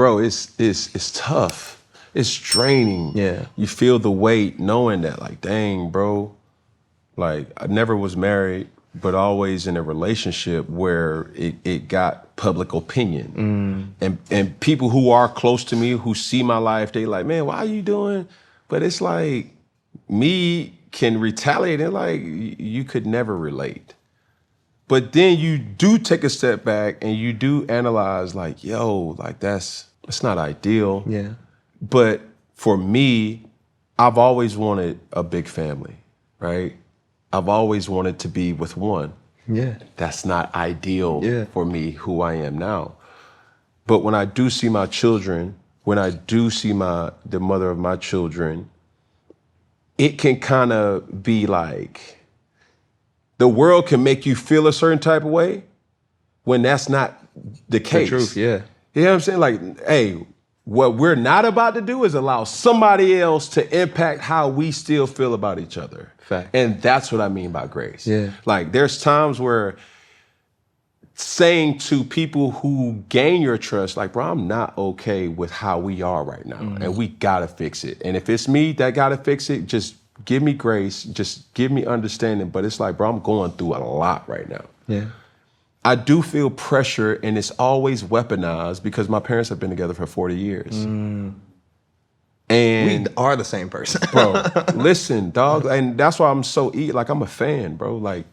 bro, it's tough. It's draining. Yeah. You feel the weight knowing that, like, dang, bro. Like, I never was married, but always in a relationship where it got public opinion. And people who are close to me, who see my life, they like, man, why are you doing? But it's like, me can retaliate and like, you could never relate. But then you do take a step back and you do analyze like, yo, like that's not ideal. Yeah. But for me, I've always wanted a big family, right? I've always wanted to be with one. Yeah. That's not ideal Yeah. for me, who I am now. But when I do see my children, when I do see the mother of my children, it can kind of be like, the world can make you feel a certain type of way when that's not the case. The truth, yeah. You know what I'm saying? Like, hey, what we're not about to do is allow somebody else to impact how we still feel about each other. Fact. And that's what I mean by grace. Yeah. Like, there's times where saying to people who gain your trust, like, bro, I'm not okay with how we are right now, and we gotta fix it. And if it's me that gotta fix it, just give me grace, just give me understanding. But it's like, bro, I'm going through a lot right now. Yeah. I do feel pressure, and it's always weaponized because my parents have been together for 40 years. And We are the same person. bro, listen, dog, and that's why I'm so like, I'm a fan, bro. Like,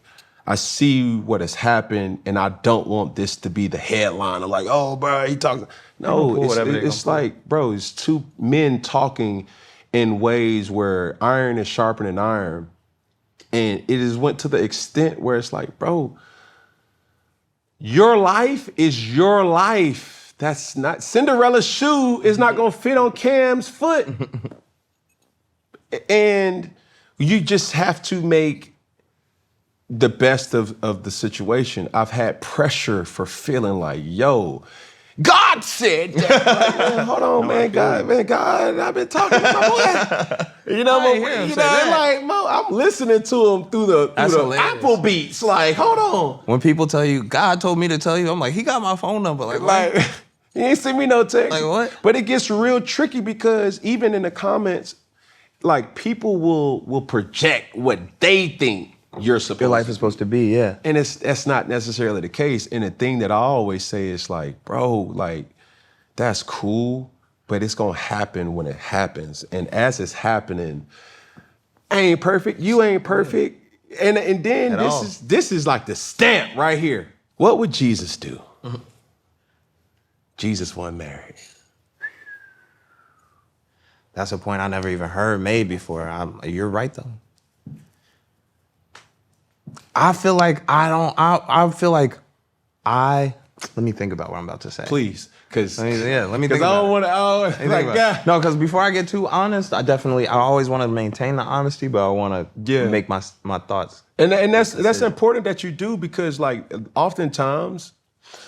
I see what has happened, and I don't want this to be the headline of like, oh, bro, he talking. No, it's like, bro, it's two men talking in ways where iron is sharpening iron, and it has went to the extent where it's like, bro, your life is your life. That's not, Cinderella's shoe is not gonna fit on Cam's foot. And you just have to make the best of the situation. I've had pressure for feeling like, yo, God said that. Like, man, hold on, man, God, I've been talking to my boy. You know, like, Mo, I'm listening to him through the Apple beats. Like, hold on. When people tell you, God told me to tell you, I'm like, he got my phone number. Like you ain't send me no text. Like, what? But it gets real tricky because even in the comments, like, people will project what they think you're supposed your life is supposed to be, yeah. And that's not necessarily the case. And the thing that I always say is like, bro, like, that's cool, but it's gonna happen when it happens. And as it's happening, I ain't perfect, you ain't perfect. And then this is like the stamp right here. What would Jesus do? Jesus wasn't married. That's a point I never even heard made before. You're right though. I feel like let me think about what I'm about to say. Please, because let me think I about don't want to. Like, God. No, because before I get too honest, I always want to maintain the honesty, but I want to make my thoughts. And that's important that you do, because like oftentimes,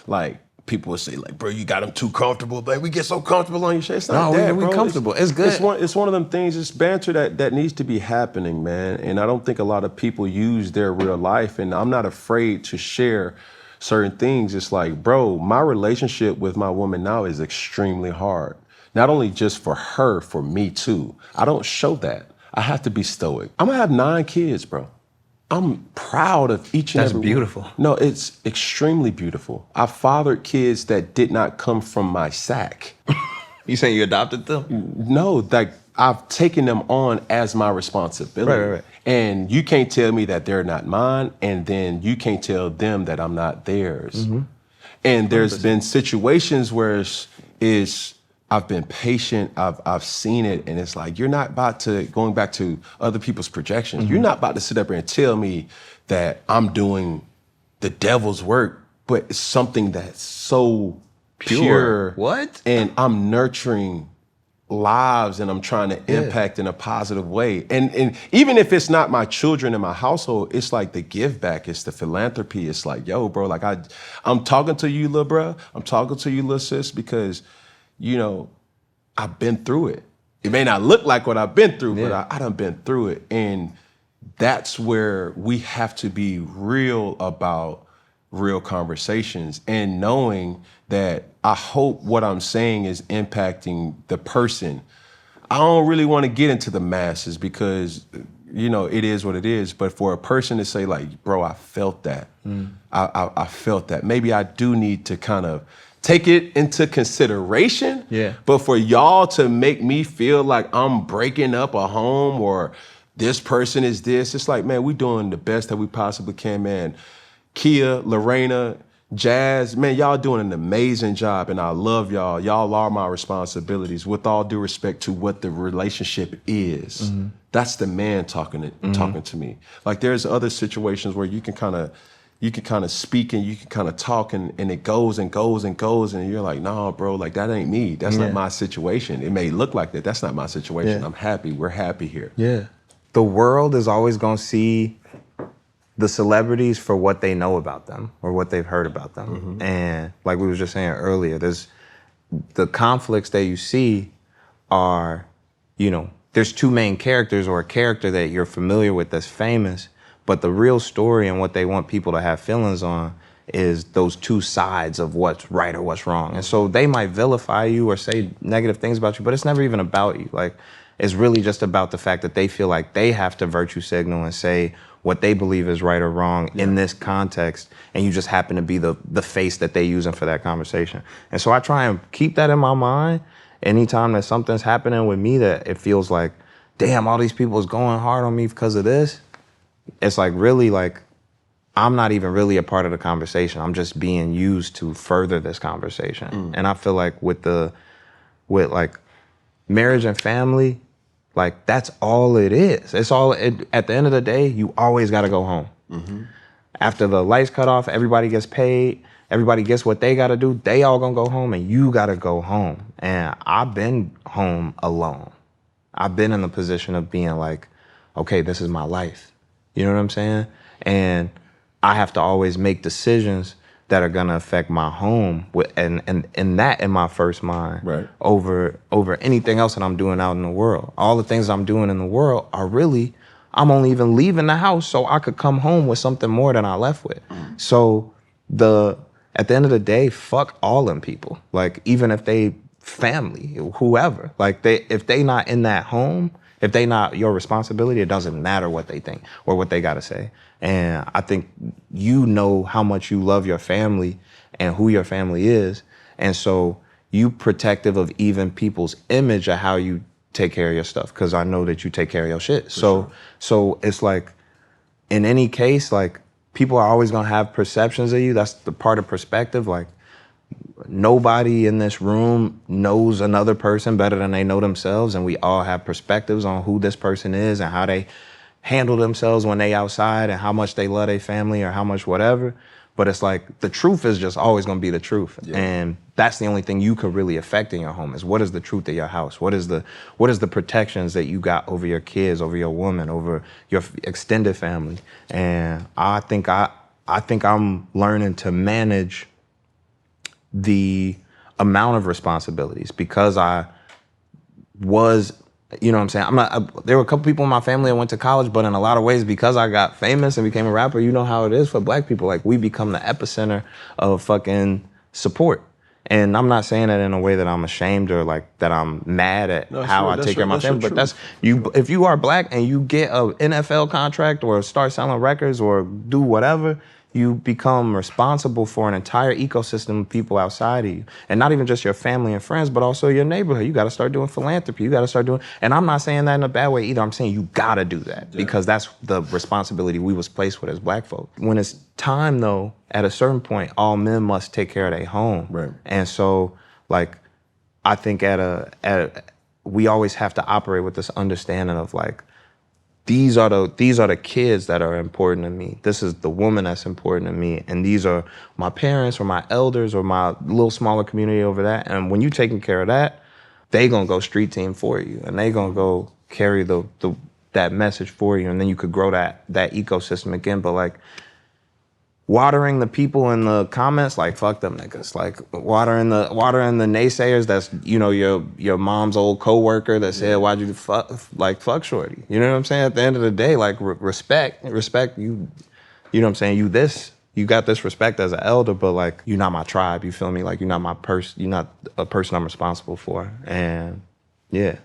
like, people will say like, bro, you got them too comfortable. Like, we get so comfortable on your shit. It's not that, we comfortable. It's good. It's one of them things. It's banter that needs to be happening, man. And I don't think a lot of people use their real life. And I'm not afraid to share certain things. It's like, bro, my relationship with my woman now is extremely hard. Not only just for her, for me too. I don't show that. I have to be stoic. I'm gonna have 9 kids, bro. I'm proud of each and every one. That's beautiful. No, it's extremely beautiful. I fathered kids that did not come from my sack. You saying you adopted them? No, like, I've taken them on as my responsibility. Right. And you can't tell me that they're not mine, and then you can't tell them that I'm not theirs. And there's 100%. Been situations where I've been patient, I've seen it, and it's like, you're not about to, going back to other people's projections, you're not about to sit up here and tell me that I'm doing the devil's work, but it's something that's so pure. What? And I'm nurturing lives, and I'm trying to impact in a positive way. And even if it's not my children and my household, it's like the give back, it's the philanthropy. It's like, yo, bro, like I'm talking to you, little bro. I'm talking to you, little sis, because, you know, I've been through it. It may not look like what I've been through, but I done been through it. And that's where we have to be real about real conversations, and knowing that I hope what I'm saying is impacting the person. I don't really want to get into the masses because, you know, it is what it is. But for a person to say like, bro, I felt that. I felt that. Maybe I do need to kind of take it into consideration. Yeah. But for y'all to make me feel like I'm breaking up a home or this person is this, it's like, man, we doing the best that we possibly can, man. Kia, Lorena, Jazz, man, y'all doing an amazing job, and I love y'all. Y'all are my responsibilities, with all due respect to what the relationship is. That's the man talking to me. Like, there's other situations where you can kind of speak and you can kind of talk, and it goes and goes and goes, and you're like, nah, bro, like that ain't me. That's not my situation. It may look like that. That's not my situation. Yeah. I'm happy. We're happy here. Yeah. The world is always gonna see the celebrities for what they know about them or what they've heard about them. And like we was just saying earlier, there's the conflicts that you see are, you know, there's two main characters or a character that you're familiar with that's famous, but the real story and what they want people to have feelings on is those two sides of what's right or what's wrong. And so they might vilify you or say negative things about you, but it's never even about you. Like, it's really just about the fact that they feel like they have to virtue signal and say what they believe is right or wrong in this context, and you just happen to be the face that they're using for that conversation. And so I try and keep that in my mind anytime that something's happening with me that it feels like, damn, all these people is going hard on me because of this. It's like, really, like, I'm not even really a part of the conversation. I'm just being used to further this conversation. And I feel like with like marriage and family, like, that's all it is. It's all, at the end of the day, you always got to go home. After the lights cut off, everybody gets paid, everybody gets what they got to do. They all gonna go home, and you got to go home. And I've been home alone. I've been in the position of being like, okay, this is my life. You know what I'm saying? And I have to always make decisions that are gonna affect my home, and that in my first mind, over anything else that I'm doing out in the world. All the things I'm doing in the world are really, I'm only even leaving the house so I could come home with something more than I left with. So at the end of the day, fuck all them people. Like, even if they family, whoever, like, if they not in that home, if they not your responsibility, it doesn't matter what they think or what they gotta say. And I think you know how much you love your family and who your family is. And so you protective of even people's image of how you take care of your stuff, because I know that you take care of your shit. So it's like, in any case, like, people are always gonna have perceptions of you. That's the part of perspective. Like, nobody in this room knows another person better than they know themselves, and we all have perspectives on who this person is and how they handle themselves when they outside and how much they love their family or how much whatever. But it's like, the truth is just always gonna be the truth. And that's the only thing you could really affect in your home, is what is the truth of your house? What is the protections that you got over your kids, over your woman, over your extended family? And I think I'm learning to manage the amount of responsibilities, because I was, you know what I'm saying? There were a couple people in my family that went to college, but in a lot of ways, because I got famous and became a rapper, you know how it is for black people. Like, we become the epicenter of fucking support. And I'm not saying that in a way that I'm ashamed or like that I'm mad at how I take care of my family, but that's you. If you are black and you get an NFL contract or start selling records or do whatever, you become responsible for an entire ecosystem of people outside of you. And not even just your family and friends, but also your neighborhood. You got to start doing philanthropy. You got to start doing, and I'm not saying that in a bad way either. I'm saying you got to do that because that's the responsibility we was placed with as black folk. When it's time though, at a certain point, all men must take care of their home. Right. And so, like, I think we always have to operate with this understanding of like, these are the kids that are important to me. This is the woman that's important to me. And these are my parents or my elders or my little smaller community over that. And when you're taking care of that, they gonna go street team for you. And they gonna go carry that message for you. And then you could grow that ecosystem again. But like, watering the people in the comments, like, fuck them niggas. Like, watering the naysayers, that's, you know, your mom's old coworker that said, why'd you fuck shorty? You know what I'm saying? At the end of the day, like, respect you know what I'm saying? You this you got this respect as an elder, but like you're not my tribe. You feel me? Like you're not my person. You're not a person I'm responsible for. And yeah.